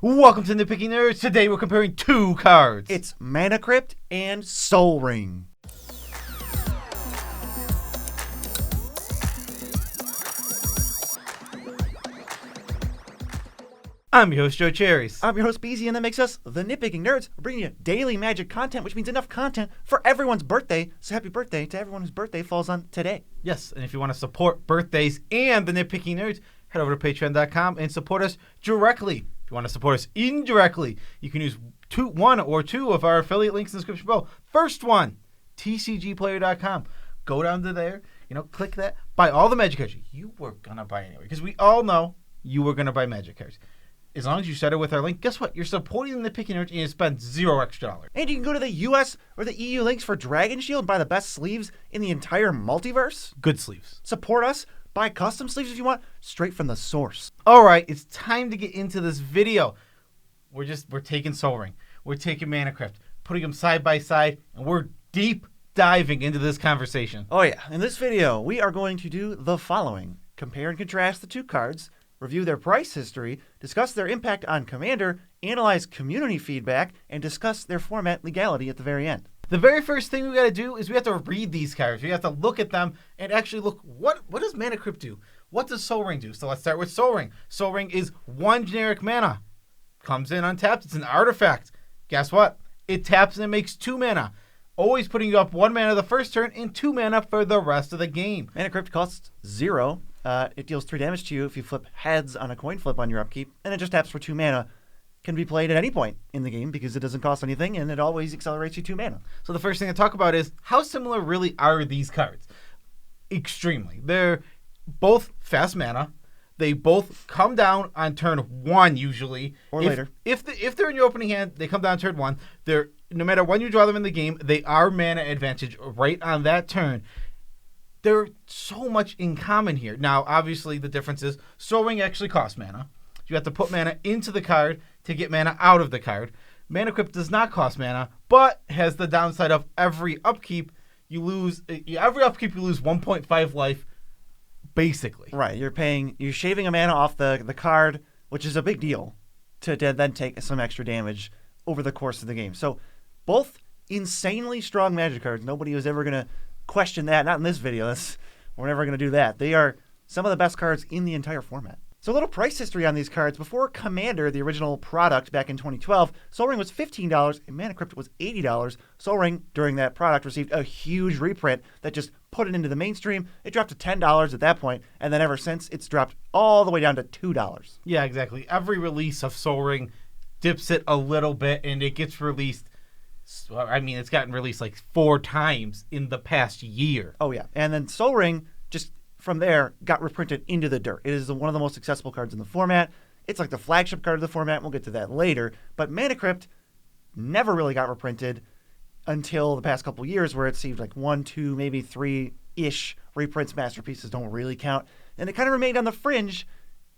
Welcome to Nitpicking Nerds. Today we're comparing two cards. It's Mana Crypt and Soul Ring. I'm your host, Joe Cherries. I'm your host, Beezy, and that makes us the Nitpicking Nerds. We're bringing you daily magic content, which means enough content for everyone's birthday. So happy birthday to everyone whose birthday falls on today. Yes, and if you want to support birthdays and the Nitpicking Nerds, head over to patreon.com and support us directly. If you want to support us indirectly, you can use one or two of our affiliate links in the description below. First one, tcgplayer.com. Go down to there, click that, buy all the magic cards you were going to buy anyway, because we all know you were going to buy magic cards. As long as you set it with our link, guess what? You're supporting the Nitpicking Nerds and you spend $0 extra. And you can go to the US or the EU links for Dragon Shield and buy the best sleeves in the entire multiverse. Good sleeves. Support us. Buy custom sleeves if you want, straight from the source. All right, it's time to get into this video. We're taking Soul Ring. We're taking Mana Crypt, putting them side by side, and we're deep diving into this conversation. Oh yeah, in this video, we are going to do the following. Compare and contrast the two cards, review their price history, discuss their impact on Commander, analyze community feedback, and discuss their format legality at the very end. The very first thing we got to do is we have to read these cards. We have to look at them and actually look, what does Mana Crypt do? What does Soul Ring do? So let's start with Soul Ring. Soul Ring is one generic mana. Comes in untapped. It's an artifact. Guess what? It taps and it makes 2 mana. Always putting you up 1 mana the first turn and 2 mana for the rest of the game. Mana Crypt costs 0. It deals 3 damage to you if you flip heads on a coin flip on your upkeep. And it just taps for 2 mana. Can be played at any point in the game because it doesn't cost anything and it always accelerates you 2 mana. So the first thing to talk about is how similar really are these cards? Extremely. They're both fast mana. They both come down on turn 1 usually. Or later. If they're in your opening hand, they come down turn 1. They're, no matter when you draw them in the game, they are mana advantage right on that turn. There's so much in common here. Now, obviously, the difference is Soul Ring actually costs mana. You have to put mana into the card to get mana out of the card. Mana Crypt does not cost mana, but has the downside of every upkeep you lose 1.5 life, basically. Right, you're shaving a mana off the card, which is a big deal, to then take some extra damage over the course of the game. So both insanely strong magic cards. Nobody was ever going to question that. Not in this video. We're never going to do that. They are some of the best cards in the entire format. So a little price history on these cards. Before Commander, the original product back in 2012, Soul Ring was $15 and Mana Crypt was $80. Soul Ring, during that product, received a huge reprint that just put it into the mainstream. It dropped to $10 at that point, and then ever since, it's dropped all the way down to $2. Yeah, exactly. Every release of Soul Ring dips it a little bit, and it gets released. It's gotten released like 4 times in the past year. Oh, yeah. And then Soul Ring just from there got reprinted into the dirt. It is one of the most accessible cards in the format. It's like the flagship card of the format. We'll get to that later. But Mana Crypt never really got reprinted until the past couple years, where it seemed like 1, 2, maybe 3-ish reprints. Masterpieces don't really count. And it kind of remained on the fringe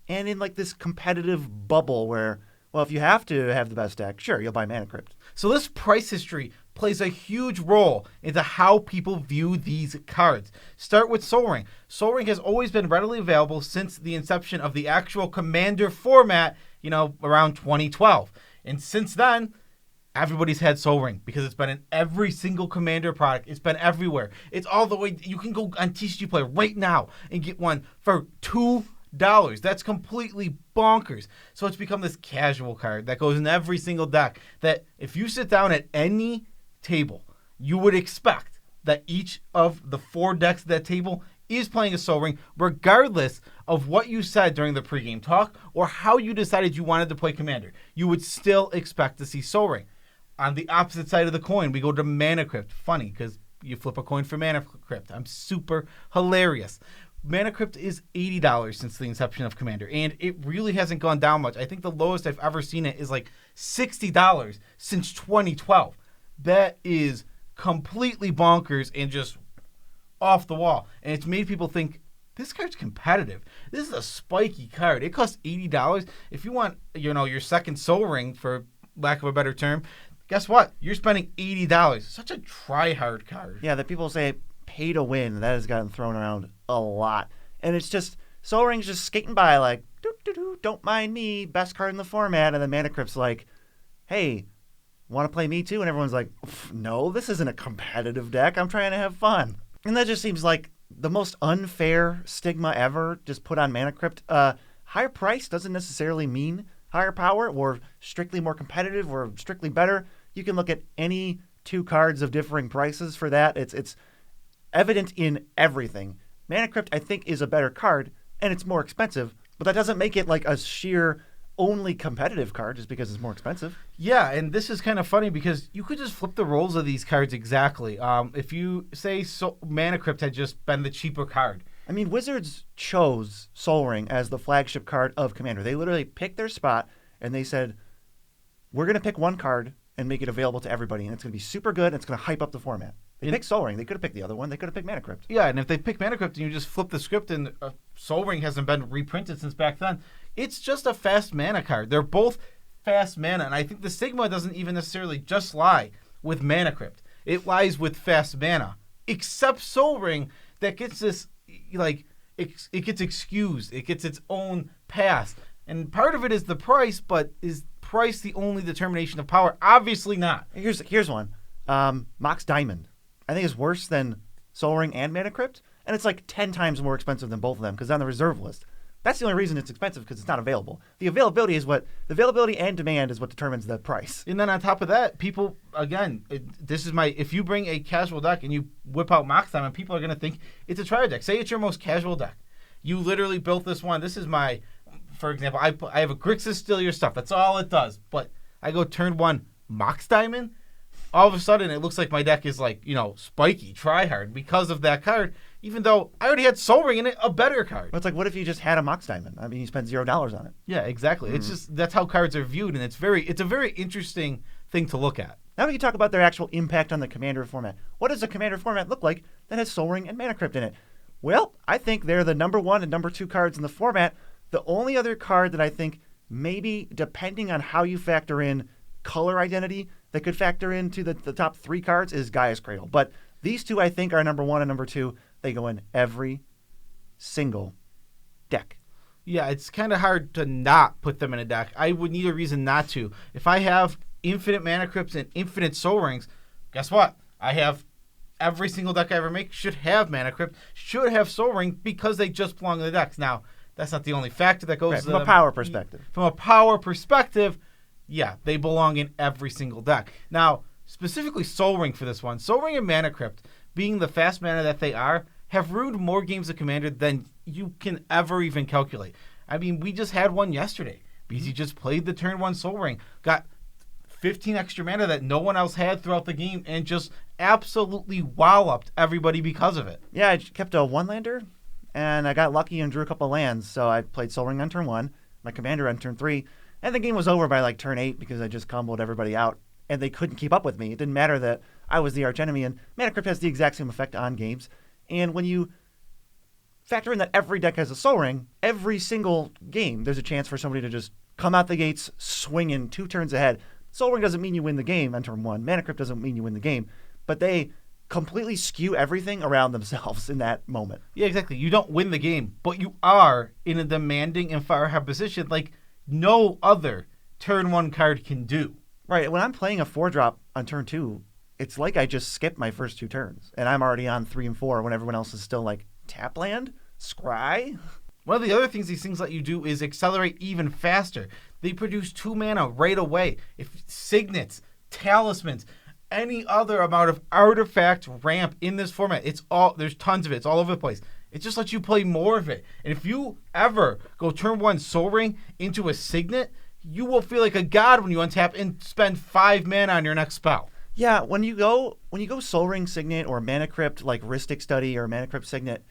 and in like this competitive bubble where, well, if you have to have the best deck, sure, you'll buy Mana Crypt. So this price history plays a huge role into how people view these cards. Start with Soul Ring. Soul Ring has always been readily available since the inception of the actual Commander format, around 2012. And since then, everybody's had Soul Ring because it's been in every single Commander product. It's been everywhere. It's all the way. You can go on TCG Player right now and get one for $2. That's completely bonkers. So it's become this casual card that goes in every single deck that if you sit down at any table, you would expect that each of the 4 decks at that table is playing a Soul Ring, regardless of what you said during the pregame talk or how you decided you wanted to play Commander. You would still expect to see Soul Ring. On the opposite side of the coin, we go to Mana Crypt. Funny, because you flip a coin for Mana Crypt. I'm super hilarious. Mana Crypt is $80 since the inception of Commander, and it really hasn't gone down much. I think the lowest I've ever seen it is like $60 since 2012. That is completely bonkers and just off the wall. And it's made people think, this card's competitive. This is a spiky card. It costs $80. If you want, your second Soul Ring, for lack of a better term, guess what? You're spending $80. Such a try-hard card. Yeah, that people say pay to win. That has gotten thrown around a lot. And it's just, Soul Ring's just skating by like, doot, don't mind me, best card in the format. And then Mana Crypt's like, hey, want to play me too? And everyone's like, no, this isn't a competitive deck. I'm trying to have fun. And that just seems like the most unfair stigma ever just put on Mana Crypt. Higher price doesn't necessarily mean higher power or strictly more competitive or strictly better. You can look at any two cards of differing prices for that. It's evident in everything. Mana Crypt, I think, is a better card, and it's more expensive, but that doesn't make it like a sheer only competitive card just because it's more expensive. Yeah, and this is kind of funny because you could just flip the roles of these cards exactly. If you say Mana Crypt had just been the cheaper card. I mean, Wizards chose Sol Ring as the flagship card of Commander. They literally picked their spot, and they said, we're going to pick one card and make it available to everybody, and it's going to be super good, and it's going to hype up the format. They picked Sol Ring. They could have picked the other one. They could have picked Mana Crypt. Yeah, and if they pick Mana Crypt and you just flip the script and Sol Ring hasn't been reprinted since back then, it's just a fast mana card. They're both fast mana, and I think the stigma doesn't even necessarily just lie with Mana Crypt. It lies with fast mana, except Sol Ring that gets this, like, it gets excused. It gets its own pass. And part of it is the price, but is price the only determination of power? Obviously not. Here's one. Mox Diamond. I think is worse than Sol Ring and Mana Crypt, and it's like 10 times more expensive than both of them because it's on the reserve list. That's the only reason it's expensive, because it's not available. The availability and demand is what determines the price. And then on top of that, people, again, if you bring a casual deck and you whip out Mox Diamond, people are going to think it's a triad deck. Say it's your most casual deck. You literally built this one. This is for example, I have a Grixis Steal Your Stuff. That's all it does. But I go turn one Mox Diamond. All of a sudden, it looks like my deck is like, spiky, try-hard because of that card, even though I already had Sol Ring in it, a better card. But it's like, what if you just had a Mox Diamond? I mean, you spent $0 on it. Yeah, exactly. It's just, that's how cards are viewed, and it's a very interesting thing to look at. Now we can talk about their actual impact on the Commander format. What does a Commander format look like that has Sol Ring and Mana Crypt in it? Well, I think they're the number 1 and number 2 cards in the format. The only other card that I think maybe, depending on how you factor in color identity, that could factor into the top 3 cards is Gaia's Cradle. But these two, I think, are number 1 and number 2. They go in every single deck. Yeah, it's kind of hard to not put them in a deck. I would need a reason not to. If I have infinite Mana Crypts and infinite Sol Rings, guess what? I have every single deck I ever make should have Mana Crypt, should have Sol Ring, because they just belong in the decks. Now, that's not the only factor that goes from a power perspective. From a power perspective, yeah, they belong in every single deck. Now, specifically Sol Ring for this one. Sol Ring and Mana Crypt, being the fast mana that they are, have ruined more games of Commander than you can ever even calculate. I mean, we just had one yesterday. BZ just played the turn 1 Sol Ring, got 15 extra mana that no one else had throughout the game, and just absolutely walloped everybody because of it. Yeah, I kept a 1-lander, and I got lucky and drew a couple lands, so I played Sol Ring on turn 1, my Commander on turn 3, and the game was over by like turn 8 because I just comboed everybody out, and they couldn't keep up with me. It didn't matter that I was the archenemy, and Mana Crypt has the exact same effect on games. And when you factor in that every deck has a Sol Ring, every single game there's a chance for somebody to just come out the gates swinging 2 turns ahead. Sol Ring doesn't mean you win the game on turn 1. Mana Crypt doesn't mean you win the game. But they completely skew everything around themselves in that moment. Yeah, exactly. You don't win the game, but you are in a demanding and far ahead position like no other turn 1 card can do. Right. When I'm playing a 4-drop on turn 2, it's like I just skipped my first 2 turns, and I'm already on 3 and 4 when everyone else is still like, tap land? Scry? One of the other things these things let you do is accelerate even faster. They produce 2 mana right away. If signets, talismans, any other amount of artifact ramp in this format, there's tons of it. It's all over the place. It just lets you play more of it. And if you ever go turn 1 Sol Ring into a signet, you will feel like a god when you untap and spend 5 mana on your next spell. Yeah, when you go Sol Ring Signet or Mana Crypt like Rhystic Study or Mana Crypt Signet,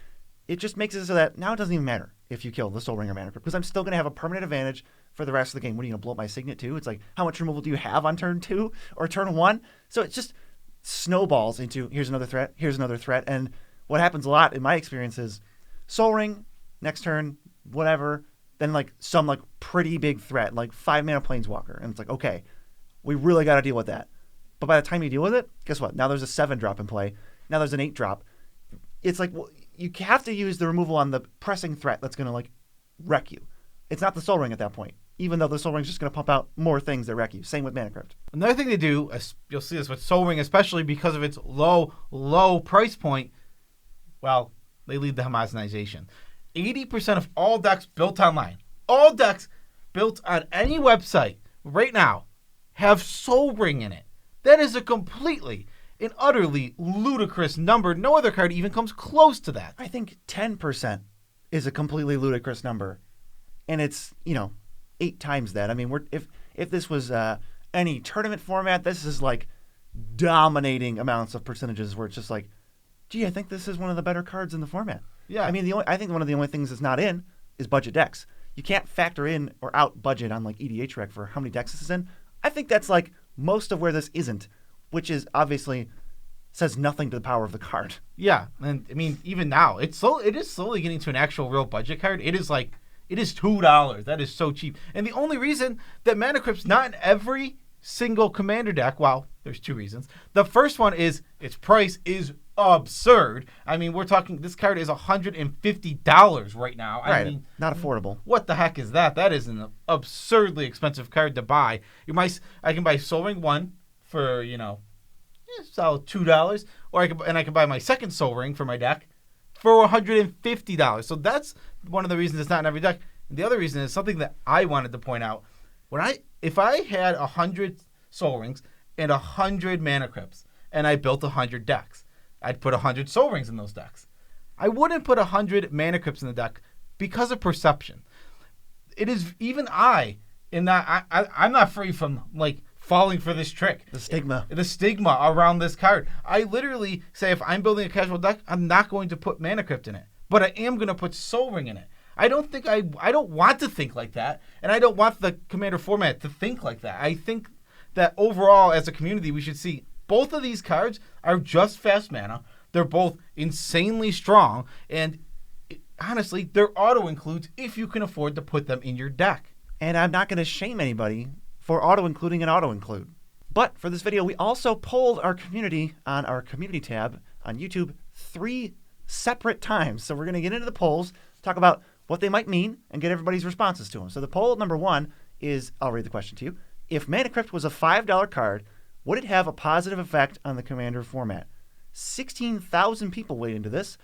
it just makes it so that now it doesn't even matter if you kill the Sol Ring or Mana Crypt, because I'm still going to have a permanent advantage for the rest of the game. What are you going to blow up my Signet too? It's like, how much removal do you have on turn 2 or turn 1? So it just snowballs into here's another threat. And what happens a lot in my experience is Sol Ring, next turn, whatever, then like some like pretty big threat, like 5 mana Planeswalker. And it's like, okay, we really got to deal with that. But by the time you deal with it, guess what? Now there's a 7-drop in play. Now there's an 8-drop. It's like, well, you have to use the removal on the pressing threat that's going to like wreck you. it's not the Soul Ring at that point, even though the Soul Ring's just going to pump out more things that wreck you. Same with Mana Crypt. Another thing they do, you'll see this with Soul Ring, especially because of its low price point, well, they lead the homogenization. 80% of all decks built online, all decks built on any website right now, have Soul Ring in it. That is a completely and utterly ludicrous number. No other card even comes close to that. I think 10% is a completely ludicrous number. And it's, 8 times that. I mean, if this was any tournament format, this is like dominating amounts of percentages where it's just like, gee, I think this is one of the better cards in the format. Yeah. I mean, I think one of the only things that's not in is budget decks. You can't factor in or out budget on like EDH Rec for how many decks this is in. I think that's like most of where this isn't, which is obviously says nothing to the power of the card. Yeah, and I mean, even now, it is slowly getting to an actual real budget card. It is $2. That is so cheap. And the only reason that Mana Crypt's not in every single Commander deck, well, there's 2 reasons. The first one is its price is absurd. I mean, we're talking, this card is $150 right now. Right, I mean, not affordable. What the heck is that? That is an absurdly expensive card to buy. I can buy Soul Ring 1 for, solid $2, or I can buy my second Soul Ring for my deck for $150. So that's one of the reasons it's not in every deck. And the other reason is something that I wanted to point out. If I had 100 Soul Rings and 100 Mana Crypts, and I built 100 decks, I'd put 100 Soul Rings in those decks. I wouldn't put 100 Mana Crypts in the deck because of perception. It is, even I'm not free from like falling for this trick. The stigma around this card. I literally say, if I'm building a casual deck, I'm not going to put Mana Crypt in it, but I am going to put Soul Ring in it. I don't want to think like that, and I don't want the Commander format to think like that. I think that overall, as a community, we should see both of these cards are just fast mana. They're both insanely strong, and honestly, they're auto-includes if you can afford to put them in your deck. And I'm not going to shame anybody for auto-including an auto-include. But for this video, we also polled our community on our community tab on YouTube 3 separate times. So we're going to get into the polls, talk about what they might mean, and get everybody's responses to them. So the poll number 1 is, I'll read the question to you. If Mana Crypt was a $5 card, would it have a positive effect on the Commander format? 16,000 people weighed into this.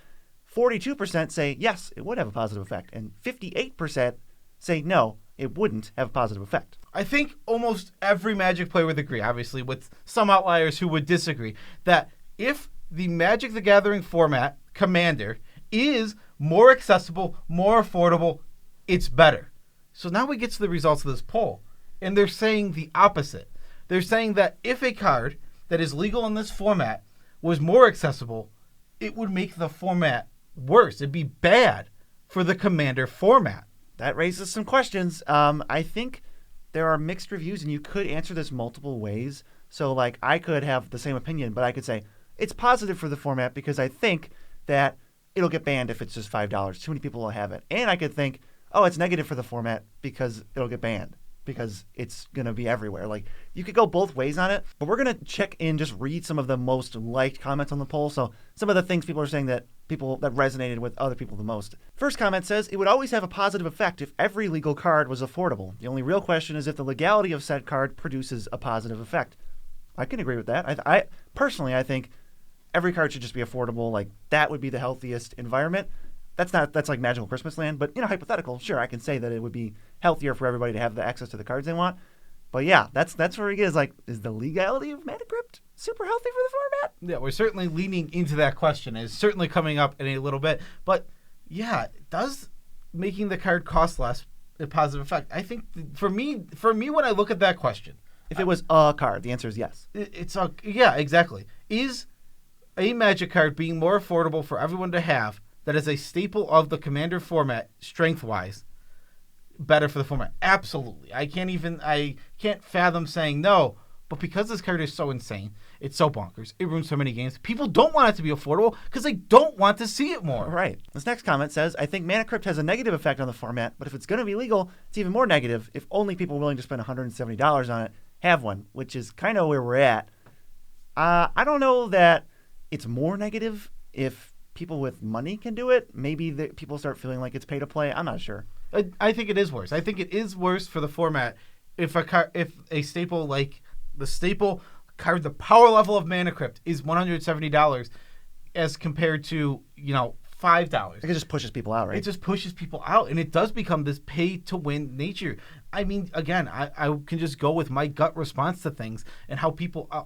42% say yes, it would have a positive effect. And 58% say no, it wouldn't have a positive effect. I think almost every Magic player would agree, obviously, with some outliers who would disagree, that if the Magic the Gathering format, Commander, is more accessible, more affordable, it's better. So now we get to the results of this poll, and they're saying the opposite. They're saying that if a card that is legal in this format was more accessible, it would make the format worse. It'd be bad for the Commander format. That raises some questions. I think there are mixed reviews, and you could answer this multiple ways. So, like, I could have the same opinion, but I could say it's positive for the format because I think that it'll get banned if it's just $5. Too many people will have it. And I could think, oh, it's negative for the format because it'll get banned because it's going to be everywhere. Like, you could go both ways on it, but we're going to check in, just read some of the most liked comments on the poll. So some of the things people are saying that resonated with other people the most. First comment says, it would always have a positive effect if every legal card was affordable. The only real question is if the legality of said card produces a positive effect. I can agree with that. I personally, I think every card should just be affordable. Like, that would be the healthiest environment. That's like Magical Christmas Land, but hypothetical, sure, I can say that it would be healthier for everybody to have the access to the cards they want. But yeah, that's where we get is the legality of Mana Crypt super healthy for the format? Yeah, we're certainly leaning into that question. It's certainly coming up in a little bit. But yeah, does making the card cost less a positive effect? I think for me, when I look at that question, if it was a card, the answer is yes. Yeah, exactly. Is a Magic card being more affordable for everyone to have that is a staple of the Commander format, strength-wise, better for the format? Absolutely. I can't fathom saying no, but because this card is so insane, it's so bonkers, it ruins so many games, people don't want it to be affordable because they don't want to see it more. Right. This next comment says, I think Mana Crypt has a negative effect on the format, but if it's going to be legal, it's even more negative if only people willing to spend $170 on it have one, which is kind of where we're at. I don't know that it's more negative if people with money can do it. Maybe people start feeling like it's pay to play. I'm not sure. I think it is worse. I think it is worse for the format if a staple like the staple card, the power level of Mana Crypt is $170 as compared to $5. It just pushes people out, right? It just pushes people out, and it does become this pay-to-win nature. I mean, again, I can just go with my gut response to things and how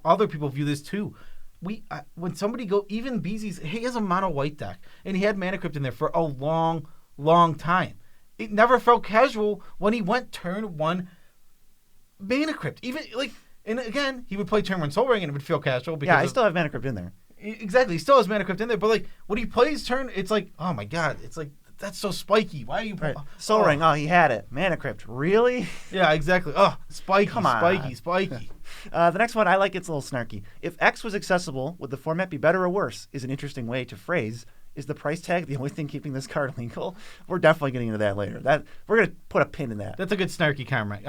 other people view this too. When somebody even Beezy's, he has a mono white deck, and he had Mana Crypt in there for a long, long time. It never felt casual when he went turn 1 Mana Crypt. And again, he would play turn 1 Sol Ring, and it would feel casual. Because I still have Mana Crypt in there. Exactly. He still has Mana Crypt in there, but when he plays turn, it's like, oh my god, it's like, that's so spiky. Why are you... Right. Sol Ring, he had it. Mana Crypt, really? Yeah, exactly. Oh, spiky, Come on. spiky. The next one, I like it's a little snarky. If X was accessible, would the format be better or worse? Is an interesting way to phrase, is the price tag the only thing keeping this card legal? We're definitely getting into that later. We're going to put a pin in that. That's a good snarky comment.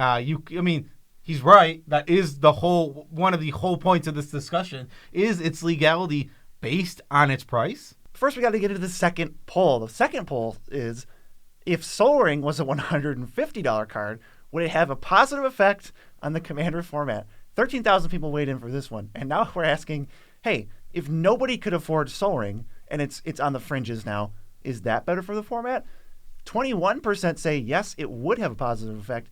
He's right. That is one of the whole points of this discussion is its legality based on its price. First, we got to get into the second poll. The second poll is, if Sol Ring was a $150 card, would it have a positive effect on the Commander format? 13,000 people weighed in for this one. And now we're asking, hey, if nobody could afford Sol Ring, and it's on the fringes now, is that better for the format? 21% say yes, it would have a positive effect.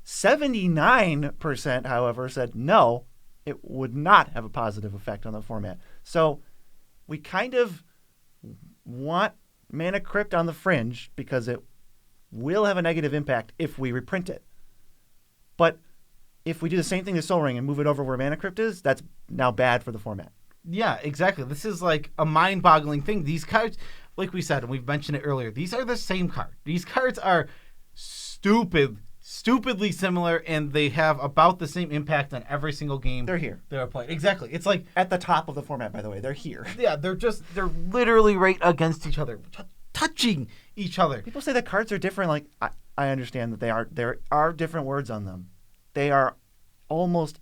79%, however, said no, it would not have a positive effect on the format. So we kind of want Mana Crypt on the fringe because it will have a negative impact if we reprint it. But if we do the same thing to Sol Ring and move it over where Mana Crypt is, that's now bad for the format. Yeah, exactly. This is like a mind-boggling thing. These cards, like we said, and we've mentioned it earlier, these are the same card. These cards are stupidly similar, and they have about the same impact on every single game They're here. they're played. Exactly. It's like At the top of the format, by the way. They're here. yeah, they're literally right against each other, touching each other. People say that cards are different. Like, I understand that there are different words on them. They are almost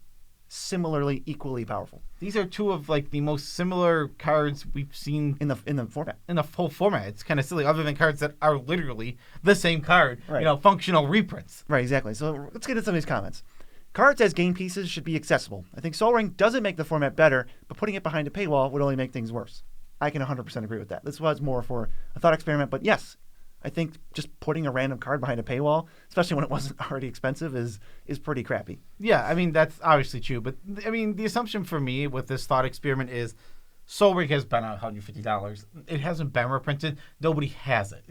similarly equally powerful. These are two of the most similar cards we've seen in the format. In the whole format. It's kind of silly, other than cards that are literally the same card, right. Functional reprints. Right, exactly. So let's get into some of these comments. Cards as game pieces should be accessible. I think Sol Ring doesn't make the format better, but putting it behind a paywall would only make things worse. I can 100% agree with that. This was more for a thought experiment, but yes, I think just putting a random card behind a paywall, especially when it wasn't already expensive, is pretty crappy. Yeah, that's obviously true. But, the assumption for me with this thought experiment is Sol Ring has been $150. It hasn't been reprinted. Nobody has it.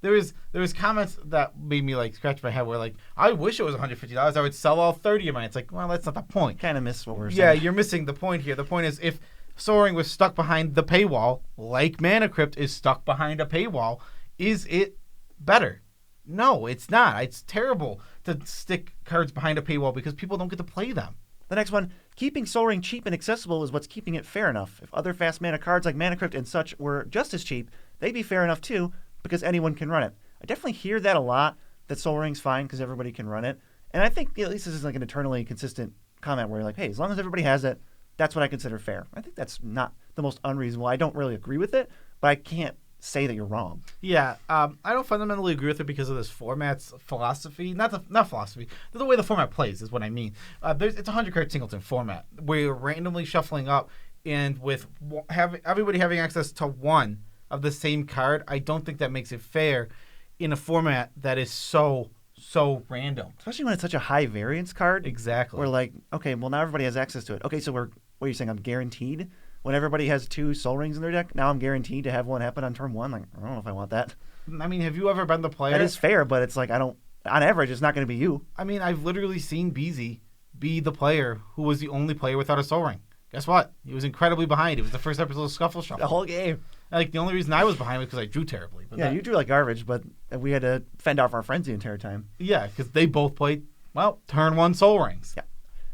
There was comments that made me, scratch my head where, I wish it was $150. I would sell all 30 of mine. It's like, well, that's not the point. Kind of miss what we're saying. Yeah, you're missing the point here. The point is if Sol Ring was stuck behind the paywall, like Mana Crypt is stuck behind a paywall, is it better? No, it's not. It's terrible to stick cards behind a paywall because people don't get to play them. The next one, keeping Sol Ring cheap and accessible is what's keeping it fair enough. If other fast mana cards like Mana Crypt and such were just as cheap, they'd be fair enough too because anyone can run it. I definitely hear that a lot, that Sol Ring's fine because everybody can run it. And I think at least this is an eternally consistent comment where you're like, hey, as long as everybody has it, that's what I consider fair. I think that's not the most unreasonable. I don't really agree with it, but I can't say that you're wrong. Yeah, I don't fundamentally agree with it because of this format's philosophy. Not philosophy. The way the format plays is what I mean. It's a 100-card singleton format where you're randomly shuffling up, and with everybody having access to one of the same card, I don't think that makes it fair in a format that is so random. Especially when it's such a high variance card. Exactly. We're okay, well, now everybody has access to it. Okay, so what are you saying? I'm guaranteed? When everybody has 2 Sol Rings in their deck, now I'm guaranteed to have one happen on turn 1. I don't know if I want that. Have you ever been the player? That is fair, but it's on average, it's not going to be you. I've literally seen Beezy be the player who was the only player without a Sol Ring. Guess what? He was incredibly behind. It was the first episode of Scuffle Shuffle. The whole game. The only reason I was behind was because I drew terribly. But you drew like garbage, but we had to fend off our friends the entire time. Yeah, because they both played, turn 1 Sol Rings. Yeah.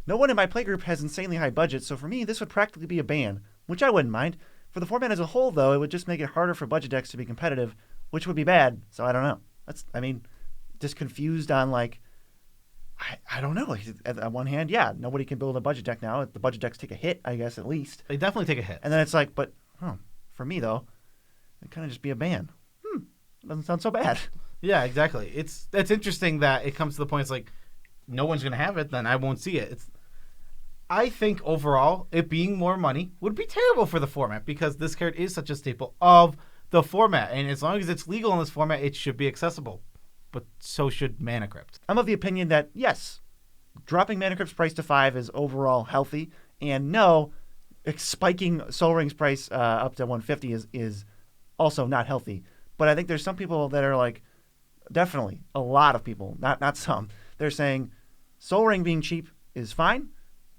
No one in my playgroup has insanely high budgets, so for me, this would practically be a ban, which I wouldn't mind. For the format as a whole, though, it would just make it harder for budget decks to be competitive, which would be bad, so I don't know. Just confused on, I don't know. On one hand, yeah, nobody can build a budget deck now. The budget decks take a hit, I guess, at least. They definitely take a hit. And then it's for me, though, it'd kind of just be a ban. Doesn't sound so bad. Yeah, exactly. That's interesting that it comes to the point. It's like no one's gonna have it, then I won't see it. I think overall, it being more money would be terrible for the format because this card is such a staple of the format, and as long as it's legal in this format, it should be accessible. But so should Mana Crypt. I'm of the opinion that, yes, dropping Mana Crypt's price to 5 is overall healthy, and no, spiking Sol Ring's price up to 150 is also not healthy. But I think there's some people that are like, definitely, a lot of people, not some, they're saying Sol Ring being cheap is fine,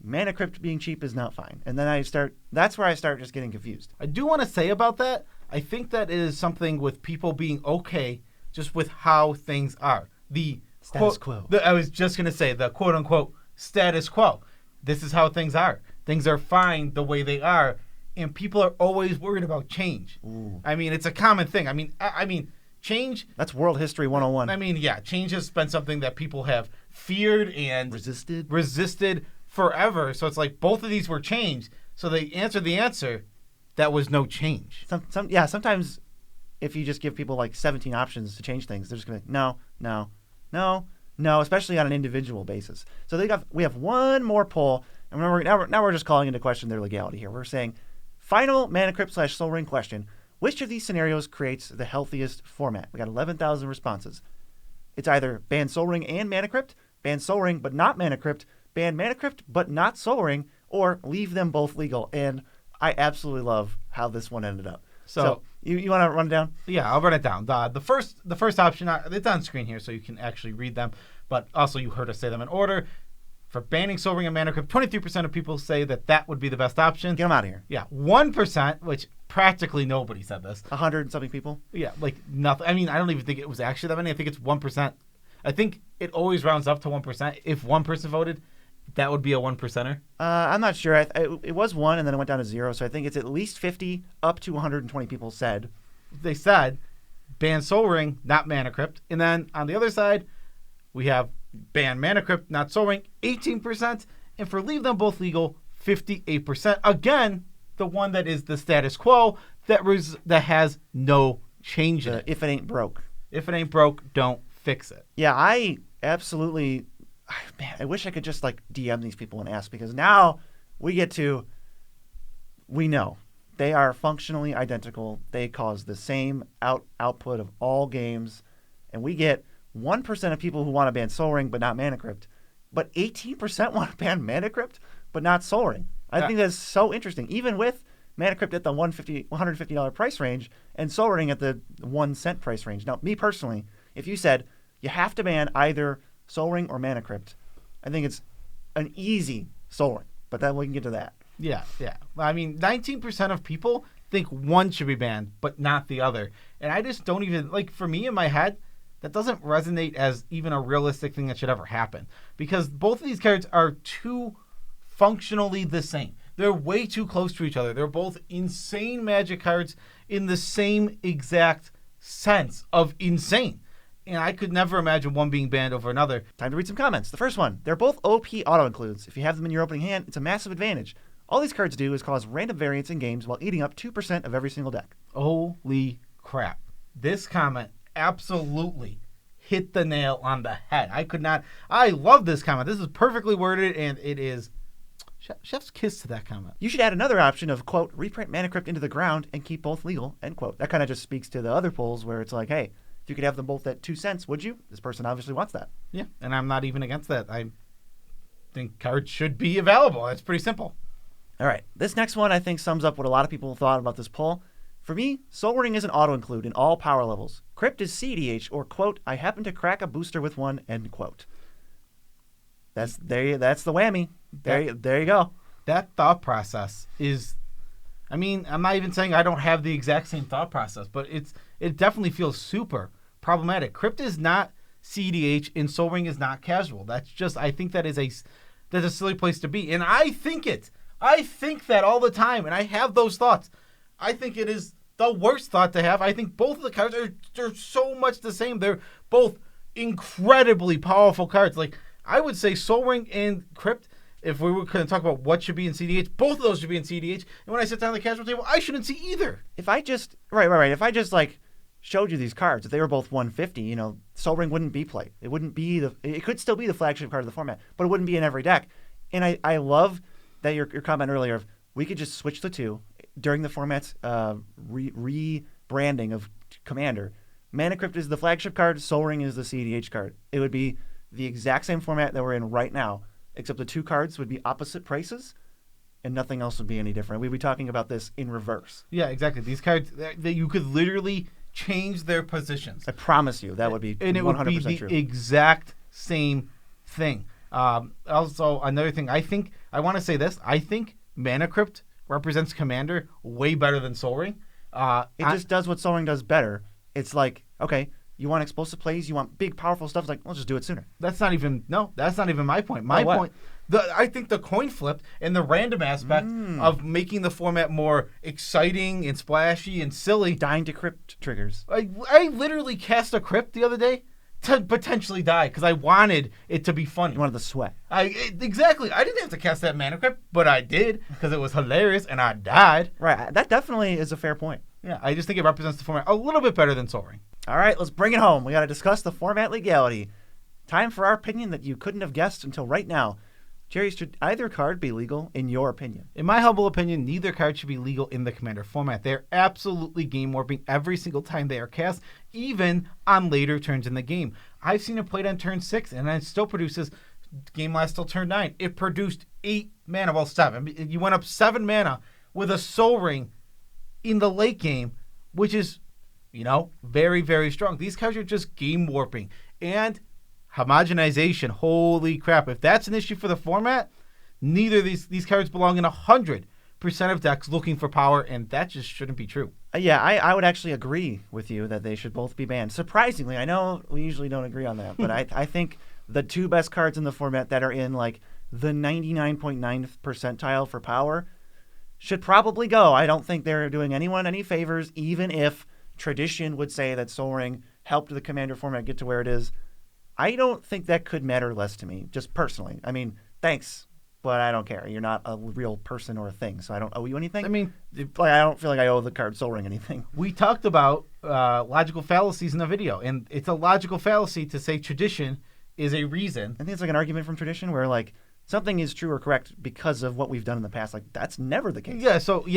Mana Crypt being cheap is not fine. And then that's where I start just getting confused. I do want to say about that, I think that is something with people being okay just with how things are. The status quo. I was just going to say the quote-unquote status quo. This is how things are. Things are fine the way they are, and people are always worried about change. Ooh. I mean, it's a common thing. I mean, change... That's World History 101. I mean, yeah, change has been something that people have feared and... Resisted forever. So it's like both of these were changed. So they answered the answer... That was no change. Sometimes if you just give people like 17 options to change things, they're just going to no, especially on an individual basis. So we have one more poll, and now we're just calling into question their legality here. We're saying, final Mana Crypt / Sol Ring question, which of these scenarios creates the healthiest format? We got 11,000 responses. It's either ban Sol Ring and Mana Crypt, ban Sol Ring but not Mana Crypt, ban Mana Crypt but not Sol Ring, or leave them both legal. And I absolutely love how this one ended up. So you want to run it down? Yeah, I'll run it down. The first option, it's on screen here, so you can actually read them. But also, you heard us say them in order. For banning Sol Ring and Mana Crypt, 23% of people say that would be the best option. Get them out of here. Yeah, 1%, which practically nobody said this. 100 and something people? Yeah, like nothing. I mean, I don't even think it was actually that many. I think it's 1%. I think it always rounds up to 1%. If one person voted, that would be a 1%er. I'm not sure. It was 1, and then it went down to 0. So I think it's at least 50 up to 120 people said. They said ban Sol Ring, not Mana Crypt. And then on the other side, we have ban Mana Crypt, not Sol Ring, 18%. And for leave them both legal, 58%. Again, the one that is the status quo that has no change in it. If it ain't broke. If it ain't broke, don't fix it. Yeah, I absolutely... Man, I wish I could just like DM these people and ask, because now we know they are functionally identical. They cause the same output of all games, and we get 1% of people who want to ban Sol Ring but not Mana Crypt, but 18% want to ban Mana Crypt but not Sol Ring. I think that's so interesting. Even with Mana Crypt at the $150 price range and Sol Ring at the 1 cent price range. Now, me personally, if you said you have to ban either Sol Ring or Mana Crypt, I think it's an easy Sol Ring, but then we can get to that. Yeah. I mean, 19% of people think one should be banned, but not the other. And I just don't even, like, for me in my head, that doesn't resonate as even a realistic thing that should ever happen. Because both of these cards are too functionally the same. They're way too close to each other. They're both insane Magic cards in the same exact sense of insane. And I could never imagine one being banned over another. Time to read some comments. The first one, they're both OP auto-includes. If you have them in your opening hand, it's a massive advantage. All these cards do is cause random variance in games while eating up 2% of every single deck. Holy crap. This comment absolutely hit the nail on the head. I love this comment. This is perfectly worded, and it is chef's kiss to that comment. You should add another option of, quote, reprint Mana Crypt into the ground and keep both legal, end quote. That kind of just speaks to the other polls where it's like, hey, if you could have them both at 2 cents, would you? This person obviously wants that. Yeah, and I'm not even against that. I think cards should be available. It's pretty simple. All right. This next one, I think, sums up what a lot of people thought about this poll. For me, Sol Ring is an auto-include in all power levels. Crypt is CDH, or, quote, I happen to crack a booster with one, end quote. That's the whammy. There you go. That thought process is... I mean, I'm not even saying I don't have the exact same thought process, but it definitely feels super problematic. Crypt is not CDH and Sol Ring is not casual. That's just, I think that's a silly place to be. And I think that all the time, and I have those thoughts. I think it is the worst thought to have. I think both of the cards are so much the same. They're both incredibly powerful cards. Like, I would say Sol Ring and Crypt, if we were going to talk about what should be in CDH, both of those should be in CDH. And when I sit down at the casual table, I shouldn't see either. If I just, right. If I just, like, showed you these cards, if they were both 150, Soul Ring wouldn't be played. It wouldn't be it could still be the flagship card of the format, but it wouldn't be in every deck. And I love that your comment earlier of we could just switch the two during the format's rebranding of Commander. Mana Crypt is the flagship card, Soul Ring is the CEDH card. It would be the exact same format that we're in right now, except the two cards would be opposite prices, and nothing else would be any different. We'd be talking about this in reverse. Yeah, exactly. These cards that you could literally change their positions. I promise you that would be 100% and it would be the true. Exact same thing. Also, another thing, I want to say this. I think Mana Crypt represents Commander way better than Soul Ring. It just does what Soul Ring does better. It's like, okay, you want explosive plays, you want big, powerful stuff. It's like, let's just do it sooner. That's not even my point. My point, I think the coin flip and the random aspect of making the format more exciting and splashy and silly. Dying to Crypt triggers. I literally cast a Crypt the other day to potentially die because I wanted it to be funny. You wanted the sweat. Exactly. I didn't have to cast that Mana Crypt, but I did because it was hilarious and I died. Right. That definitely is a fair point. Yeah, I just think it represents the format a little bit better than Soul Ring. All right, let's bring it home. We got to discuss the format legality. Time for our opinion that you couldn't have guessed until right now. Jerry, should either card be legal in your opinion? In my humble opinion, neither card should be legal in the Commander format. They're absolutely game warping every single time they are cast, even on later turns in the game. I've seen it played on turn 6, and it still produces game last till turn 9. It produced 8 mana, well 7. You went up 7 mana with a Soul Ring in the late game, which is, very, very strong. These cards are just game warping. And homogenization, holy crap. If that's an issue for the format, neither of these cards belong in 100% of decks looking for power, and that just shouldn't be true. Yeah, I would actually agree with you that they should both be banned. Surprisingly, I know we usually don't agree on that, but I think the two best cards in the format that are in like the 99.9th percentile for power should probably go. I don't think they're doing anyone any favors, even if tradition would say that Soul Ring helped the Commander format get to where it is. I don't think that could matter less to me, just personally. I mean, thanks, but I don't care. You're not a real person or a thing, so I don't owe you anything. I mean, I don't feel like I owe the card Soul Ring anything. We talked about logical fallacies in the video, and it's a logical fallacy to say tradition is a reason. I think it's like an argument from tradition where like something is true or correct because of what we've done in the past. Like that's never the case. Yeah. So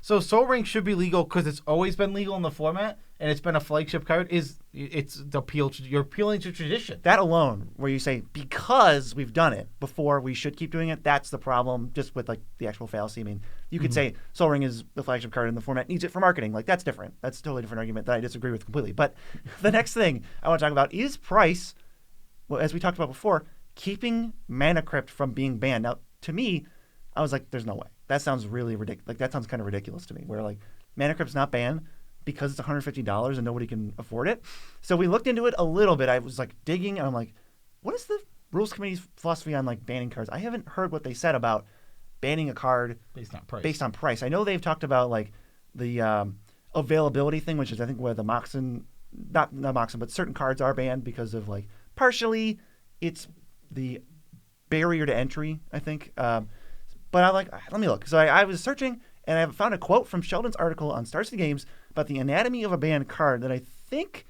so Soul Ring should be legal because it's always been legal in the format, and it's been a flagship card. It's the appeal to you're appealing to tradition. That alone, where you say because we've done it before, we should keep doing it. That's the problem. Just with like the actual fallacy. I mean, you could say Soul Ring is the flagship card in the format, needs it for marketing. Like that's different. That's a totally different argument that I disagree with completely. But the next thing I want to talk about is price. Well, as we talked about before, keeping Mana Crypt from being banned. Now, to me, I was like, there's no way. That sounds really ridiculous. Like, that sounds kind of ridiculous to me, where, like, Mana Crypt's not banned because it's $150 and nobody can afford it. So we looked into it a little bit. I was, like, digging, and I'm like, what is the Rules Committee's philosophy on, like, banning cards? I haven't heard what they said about banning a card based on price. I know they've talked about, like, the availability thing, which is, I think, where the Moxen, not Moxen, but certain cards are banned because of, like, partially it's the barrier to entry, I think. But I'm like, let me look. So I was searching, and I found a quote from Sheldon's article on Stars of the Games about the anatomy of a banned card that I think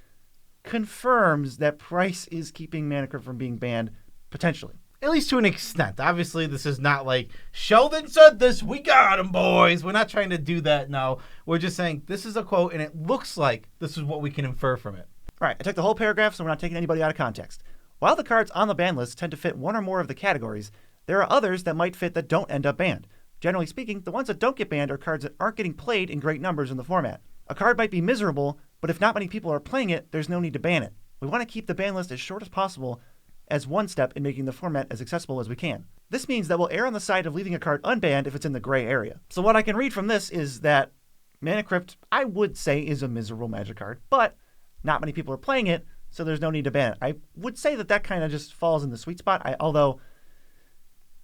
confirms that price is keeping Mana Crypt from being banned, potentially. At least to an extent. Obviously, this is not like, Sheldon said this, we got him, boys. We're not trying to do that, no. We're just saying, this is a quote, and it looks like this is what we can infer from it. All right, I took the whole paragraph, so we're not taking anybody out of context. While the cards on the ban list tend to fit one or more of the categories, there are others that might fit that don't end up banned. Generally speaking, the ones that don't get banned are cards that aren't getting played in great numbers in the format. A card might be miserable, but if not many people are playing it, there's no need to ban it. We want to keep the ban list as short as possible as one step in making the format as accessible as we can. This means that we'll err on the side of leaving a card unbanned if it's in the gray area. So what I can read from this is that Mana Crypt, I would say, is a miserable Magic card, but not many people are playing it, so there's no need to ban it. I would say that kind of just falls in the sweet spot, although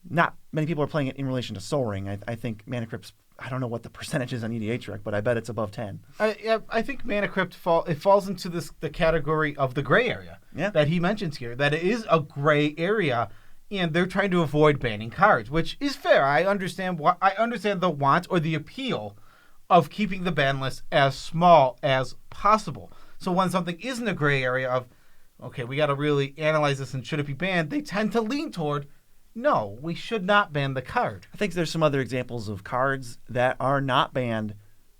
not many people are playing it in relation to Soul Ring. I think Mana Crypt's, I don't know what the percentage is on EDH Rec, but I bet it's above 10. I think Mana Crypt falls into the category of the gray area that he mentions here, that it is a gray area, and they're trying to avoid banning cards, which is fair. I understand the want or the appeal of keeping the ban list as small as possible. So when something isn't a gray area of, okay, we got to really analyze this and should it be banned, they tend to lean toward, no, we should not ban the card. I think there's some other examples of cards that are not banned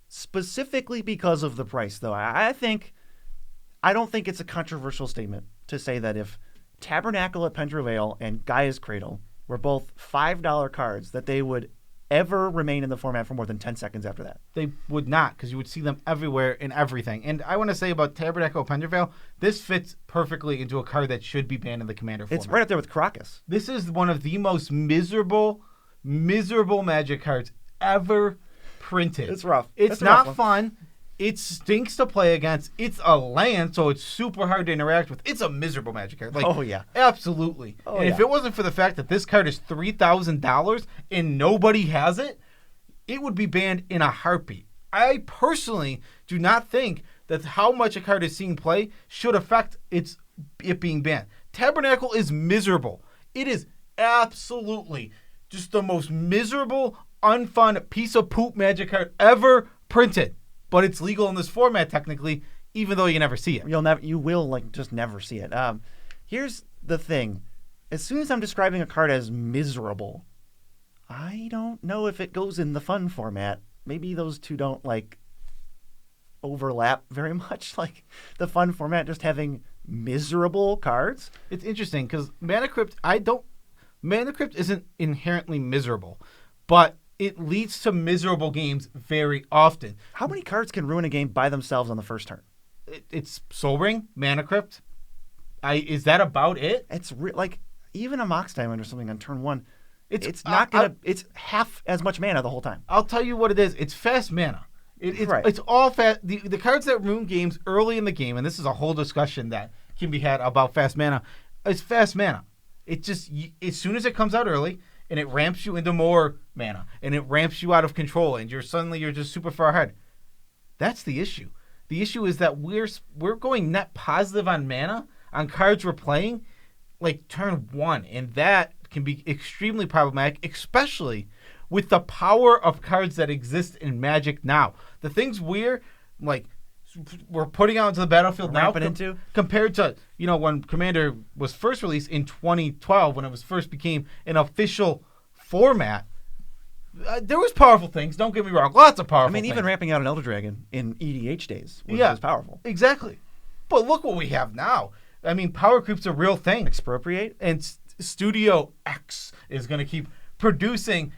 specifically because of the price, though. I don't think it's a controversial statement to say that if Tabernacle at Pendra Vale and Gaia's Cradle were both $5 cards, that they would ever remain in the format for more than 10 seconds after that. They would not, because you would see them everywhere in everything. And I want to say about Tabernacle at Pendra Vale, this fits perfectly into a card that should be banned in the Commander format. It's right up there with Caracas. This is one of the most miserable Magic cards ever printed. It's rough. It's not fun. It stinks to play against. It's a land, so it's super hard to interact with. It's a miserable Magic card. Like, oh, yeah. Absolutely. Oh, and if it wasn't for the fact that this card is $3,000 and nobody has it, it would be banned in a heartbeat. I personally do not think that how much a card is seeing play should affect it being banned. Tabernacle is miserable. It is absolutely just the most miserable, unfun piece of poop Magic card ever printed. But it's legal in this format technically, even though you never see it. You will just never see it. Here's the thing: as soon as I'm describing a card as miserable, I don't know if it goes in the fun format. Maybe those two don't overlap very much. Like the fun format, just having miserable cards. It's interesting because Mana Crypt isn't inherently miserable, but it leads to miserable games very often. How many cards can ruin a game by themselves on the first turn? It's Soul Ring, Mana Crypt. Is that about it? It's even a Mox Diamond or something on turn one. It's not gonna. It's half as much mana the whole time. I'll tell you what it is. It's fast mana. Right. It's all fast. The cards that ruin games early in the game, and this is a whole discussion that can be had about fast mana. It's fast mana. It just as soon as it comes out early. And it ramps you into more mana, and it ramps you out of control, and you're just super far ahead. That's the issue. The issue is that we're going net positive on mana on cards we're playing, like turn one, and that can be extremely problematic, especially with the power of cards that exist in Magic now. The things we're putting out into the battlefield now compared to when Commander was first released in 2012 when it was first became an official format. There was powerful things. Don't get me wrong, lots of powerful. things. Even ramping out an Elder Dragon in EDH days was powerful. Exactly. But look what we have now. Power creep's a real thing. Expropriate and Studio X is going to keep producing,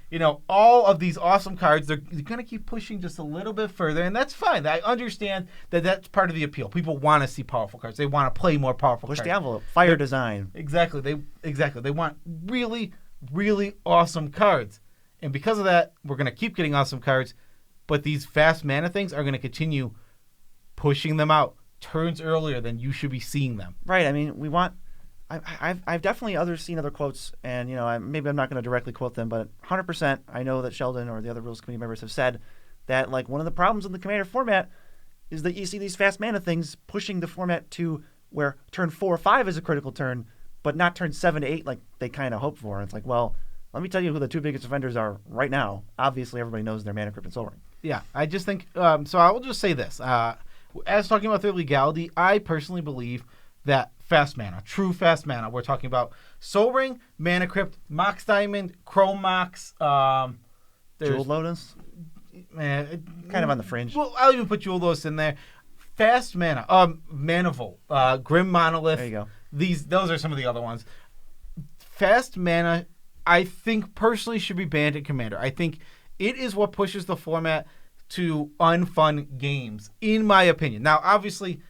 all of these awesome cards. They're going to keep pushing just a little bit further, and that's fine. I understand that that's part of the appeal. People want to see powerful cards. They want to play more powerful cards. Push the envelope. Fire design. Exactly. They want really, really awesome cards. And because of that, we're going to keep getting awesome cards, but these fast mana things are going to continue pushing them out turns earlier than you should be seeing them. Right. We want... I've definitely seen other quotes, and maybe I'm not going to directly quote them, but 100% I know that Sheldon or the other Rules Committee members have said that one of the problems in the Commander format is that you see these fast mana things pushing the format to where turn 4 or 5 is a critical turn, but not turn 7 to 8 like they kind of hope for. And it's well, let me tell you who the two biggest offenders are right now. Obviously, everybody knows they're Mana Crypt and Soul Ring. Yeah, I just think so. I will just say this: as talking about their legality, I personally believe that fast mana, true fast mana. We're talking about Soul Ring, Mana Crypt, Mox Diamond, Chrome Mox. Jeweled Lotus? Kind of on the fringe. Well, I'll even put Jeweled Lotus in there. Fast mana. Manifold. Grim Monolith. There you go. Those are some of the other ones. Fast mana, I think personally should be banned in Commander. I think it is what pushes the format to unfun games, in my opinion. Now, obviously,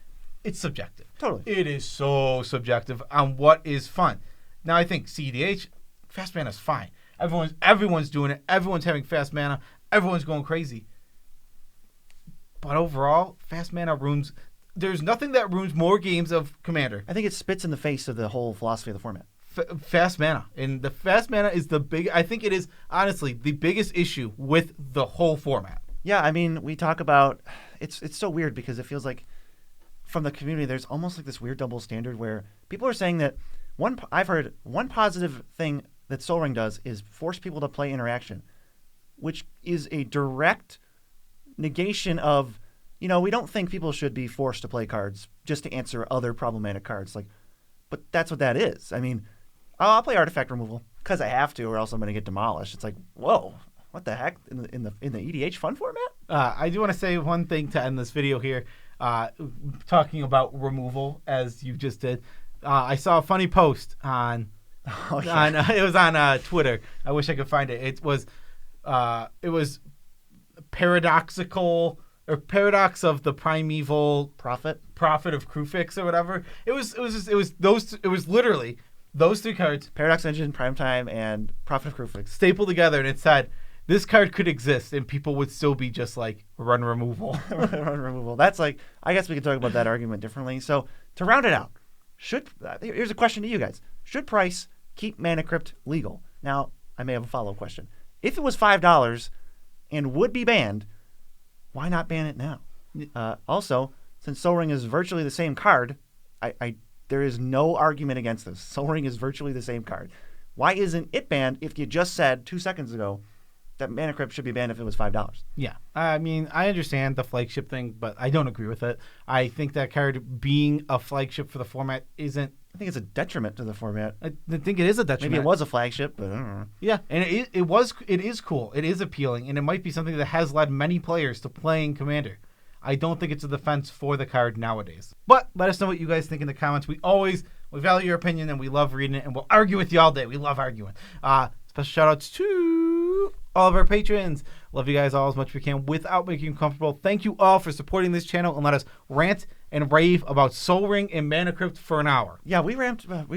it's subjective. Totally. It is so subjective on what is fun. Now, I think CEDH, fast mana is fine. Everyone's doing it. Everyone's having fast mana. Everyone's going crazy. But overall, fast mana ruins... There's nothing that ruins more games of Commander. I think it spits in the face of the whole philosophy of the format. Fast mana. And the fast mana is I think it is, honestly, the biggest issue with the whole format. Yeah, we talk about... It's so weird because it feels like from the community, there's almost this weird double standard where people are saying that I've heard one positive thing that Soul Ring does is force people to play interaction, which is a direct negation of, we don't think people should be forced to play cards just to answer other problematic cards. But that's what that is. I mean, I'll play artifact removal because I have to, or else I'm going to get demolished. It's like, whoa, what the heck in the EDH fun format? I do want to say one thing to end this video here, talking about removal as you just did. I saw a funny post on it was on Twitter. I wish I could find it. It was paradoxical or paradox of the primeval prophet of Krufix or whatever. It was literally those three cards, Paradox Engine, Primetime, and Prophet of Krufix, stapled together, and it said this card could exist and people would still be just like run removal. Run removal. That's I guess we could talk about that argument differently. So to round it out, here's a question to you guys: should Price keep Mana Crypt legal? Now, I may have a follow-up question. If it was $5 and would be banned, why not ban it now? Also, since Sol Ring is virtually the same card, there is no argument against this. Sol Ring is virtually the same card. Why isn't it banned if you just said 2 seconds ago that Mana Crypt should be banned if it was $5? Yeah. I mean, I understand the flagship thing, but I don't agree with it. I think that card being a flagship for the format isn't... I think it's a detriment to the format. I think it is a detriment. Maybe it was a flagship, but I don't know. Yeah, and it is cool. It is appealing, and it might be something that has led many players to playing Commander. I don't think it's a defense for the card nowadays. But let us know what you guys think in the comments. We value your opinion, and we love reading it, and we'll argue with you all day. We love arguing. Special shout-outs to all of our patrons. Love you guys all as much as we can without making you comfortable. Thank you all for supporting this channel and let us rant and rave about Sol Ring and Mana Crypt for an hour. Yeah, we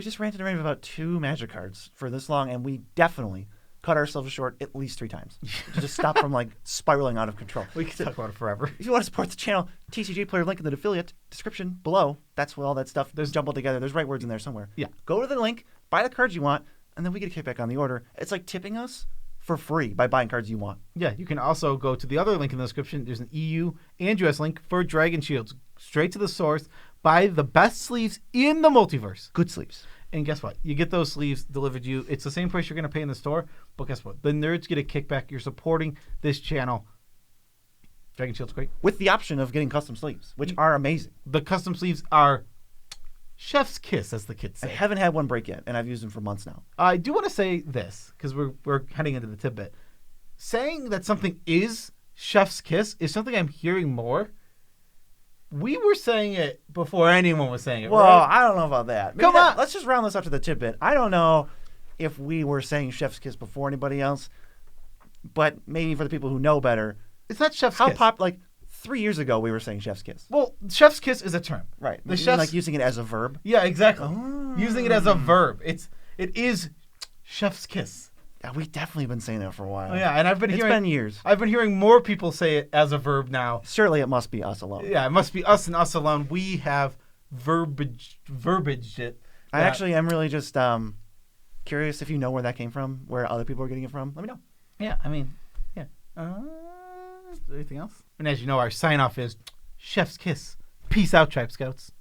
just ranted and raved about 2 Magic cards for this long, and we definitely cut ourselves short at least 3 times to just stop from spiraling out of control. We can talk about it forever. If you want to support the channel, TCG player link in the affiliate description below. That's where all that stuff is jumbled together. There's right words in there somewhere. Yeah. Go to the link, buy the cards you want, and then we get a kickback on the order. It's like tipping us for free by buying cards you want. Yeah, you can also go to the other link in the description. There's an EU and US link for Dragon Shields. Straight to the source. Buy the best sleeves in the multiverse. Good sleeves. And guess what? You get those sleeves delivered to you. It's the same price you're going to pay in the store, but guess what? The nerds get a kickback. You're supporting this channel. Dragon Shield's great. With the option of getting custom sleeves, which are amazing. The custom sleeves are chef's kiss, as the kids say. I haven't had one break yet, and I've used them for months now. I do want to say this, because we're heading into the tidbit. Saying that something is chef's kiss is something I'm hearing more. We were saying it before anyone was saying it, well, right? I don't know about that. Come on. Let's just round this up to the tidbit. I don't know if we were saying chef's kiss before anybody else, but maybe for the people who know better. It's not chef's kiss. 3 years ago, we were saying chef's kiss. Well, chef's kiss is a term. Right. The chef's... using it as a verb? Yeah, exactly. Oh. Using it as a verb. It is chef's kiss. Yeah, we've definitely been saying that for a while. Oh, yeah, and it's been years. I've been hearing more people say it as a verb now. Surely it must be us alone. Yeah, it must be us and us alone. We have verbaged it. I actually am really just curious if you know where that came from, where other people are getting it from. Let me know. Yeah, I mean, yeah. Anything else? And as you know, our sign-off is chef's kiss. Peace out, Tribe Scouts.